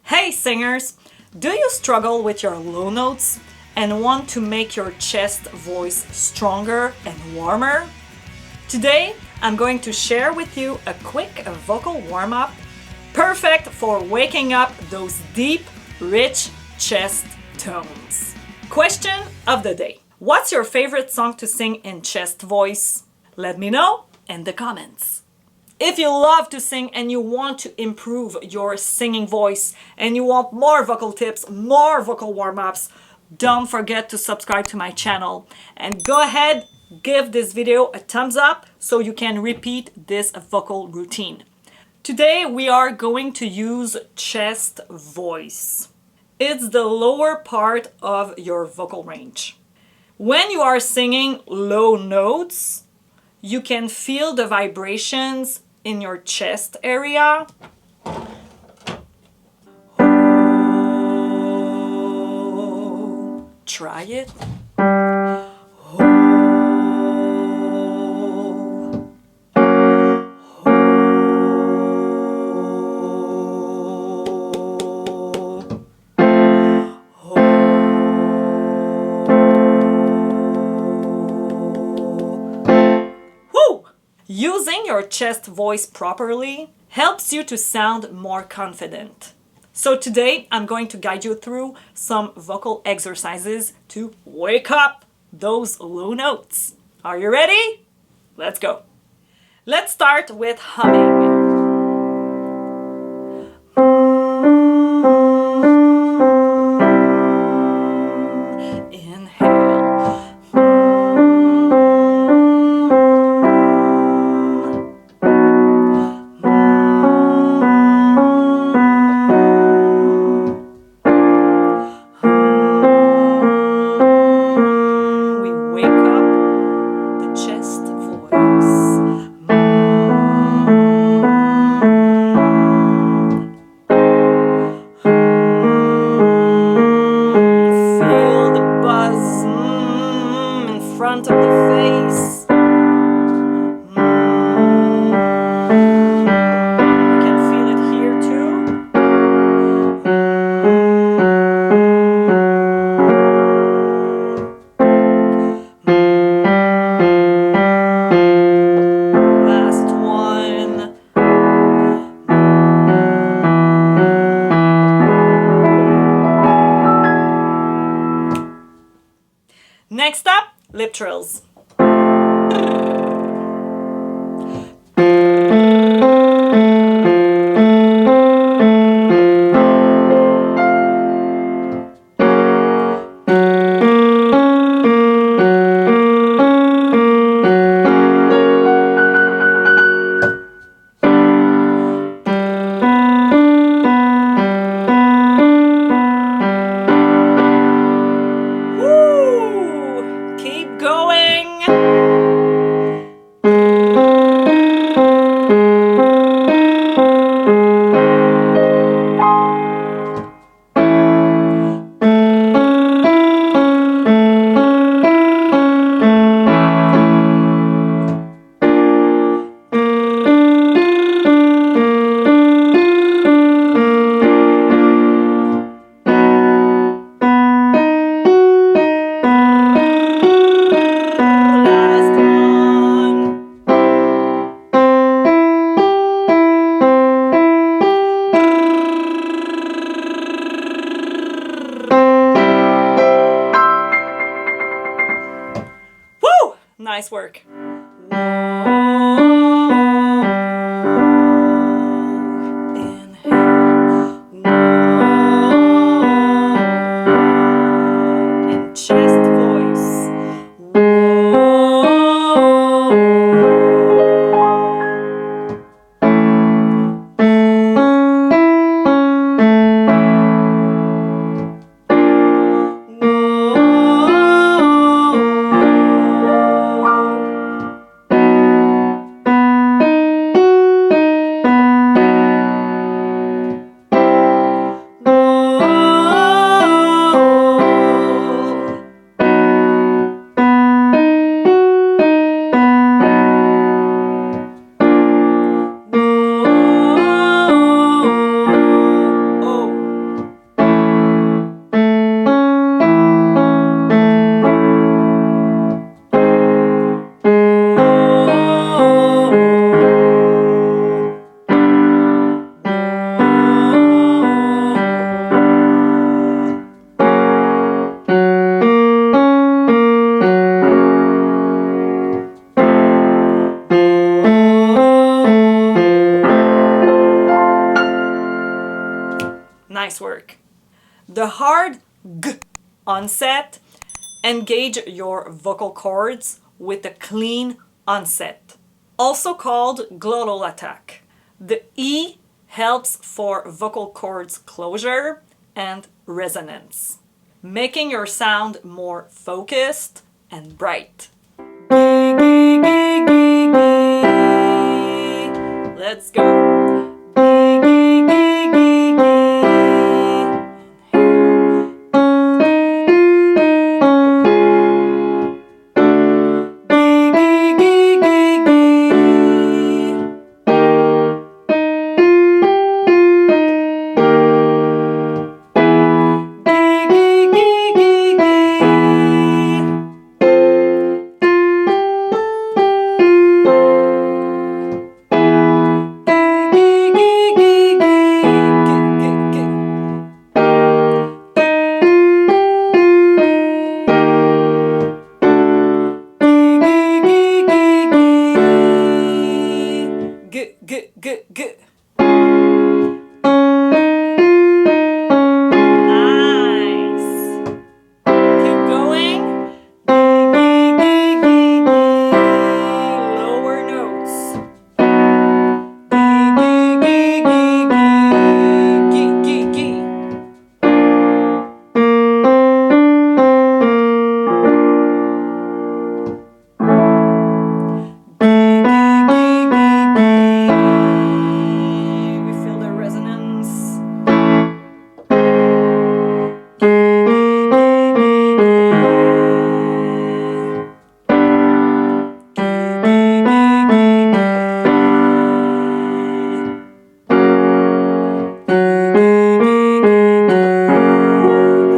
Hey singers! Do you struggle with your low notes and want to make your chest voice stronger and warmer? Today, I'm going to share with you a quick vocal warm-up perfect for waking up those deep, rich chest tones. Question of the day. What's your favorite song to sing in chest voice? Let me know in the comments. If you love to sing and you want to improve your singing voice and you want more vocal tips, more vocal warm-ups, don't forget to subscribe to my channel and go ahead, give this video a thumbs up so you can repeat this vocal routine. Today we are going to use chest voice. It's the lower part of your vocal range. When you are singing low notes, you can feel the vibrations in your chest area. Try it. Using your chest voice properly helps you to sound more confident. So today I'm going to guide you through some vocal exercises to wake up those low notes. Are you ready? Let's go. Let's start with humming. Front of the face. You can feel it here too. Last one. Next up, lip trills. Keep going. Nice work. And chest voice. Nice work. The hard G onset engage your vocal cords with a clean onset, also called glottal attack. The E helps for vocal cords closure and resonance, making your sound more focused and bright. Let's go. G. Nice. Keep going. Lower notes. G. We feel the resonance.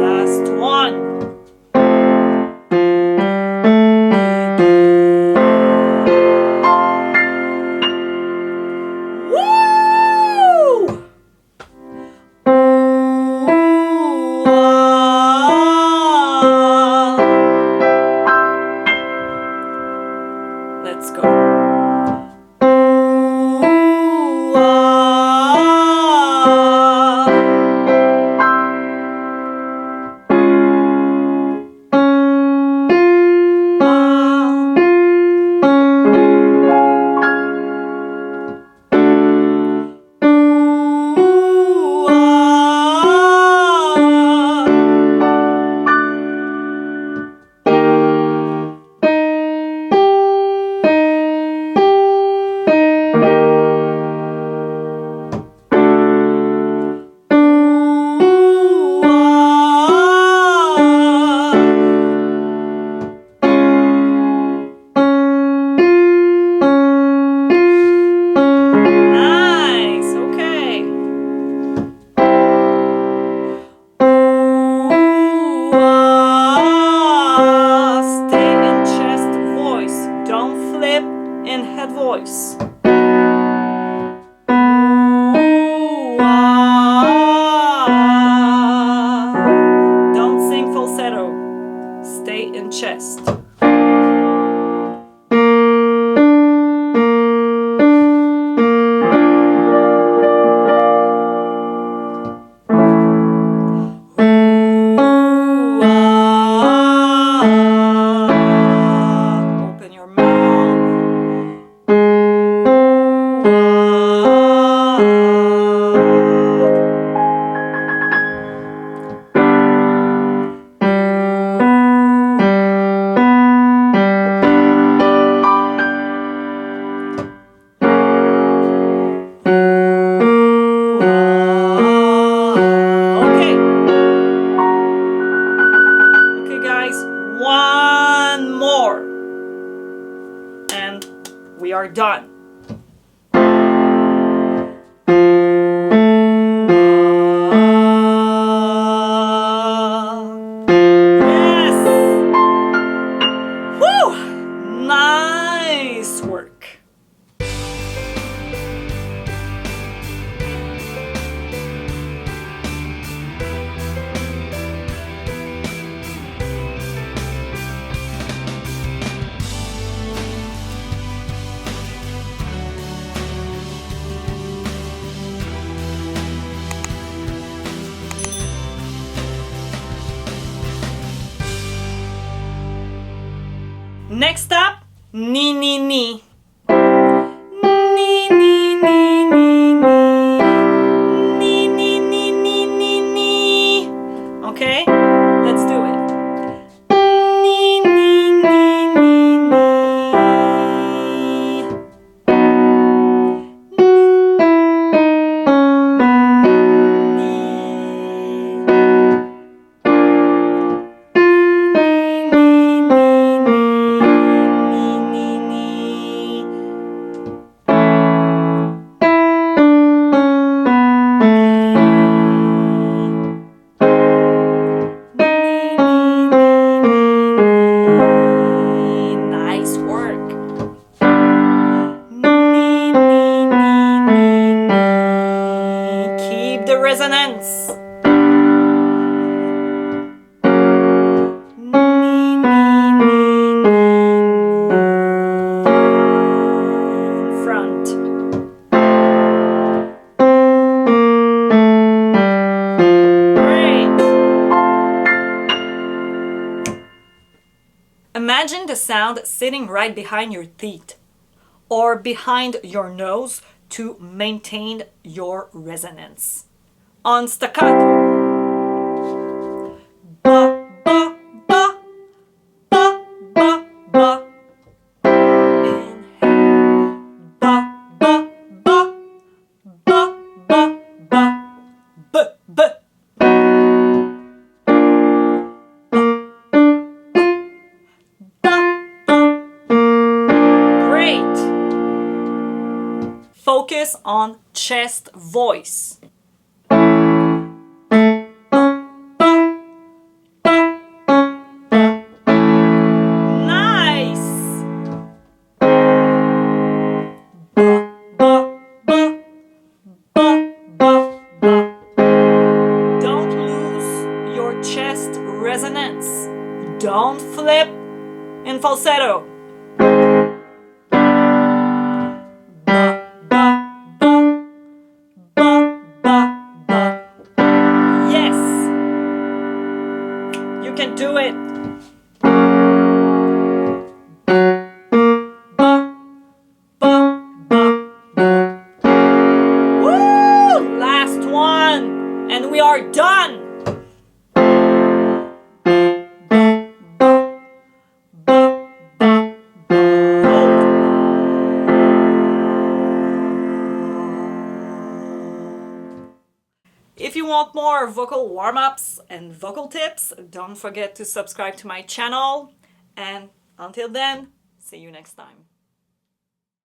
Last one. Woo! Let's go. Nice. Okay. Stay in chest voice. Don't flip in head voice. Don't sing falsetto. Stay in chest. Open your Okay. Okay, guys, one more. And we are done. Yes! Woo! Nice work. Next up, ni ni ni. Ni ni ni ni ni ni ni ni ni ni. Okay, let's do it. Ni ni ni ni ni. Nice work. Keep the resonance. Front. Great. Imagine the sound sitting right behind your teeth or behind your nose to maintain your resonance. On staccato. Ba, ba, ba, ba, ba, ba. Inhale. Ba, ba, ba, ba, ba, ba. B, b. Great. Focus on chest voice. Nice. Don't lose your chest resonance. Don't flip in falsetto. Yes, you can do it. Woo! Last one, and we are done. If you want more vocal warm-ups and vocal tips, don't forget to subscribe to my channel. And until then, see you next time.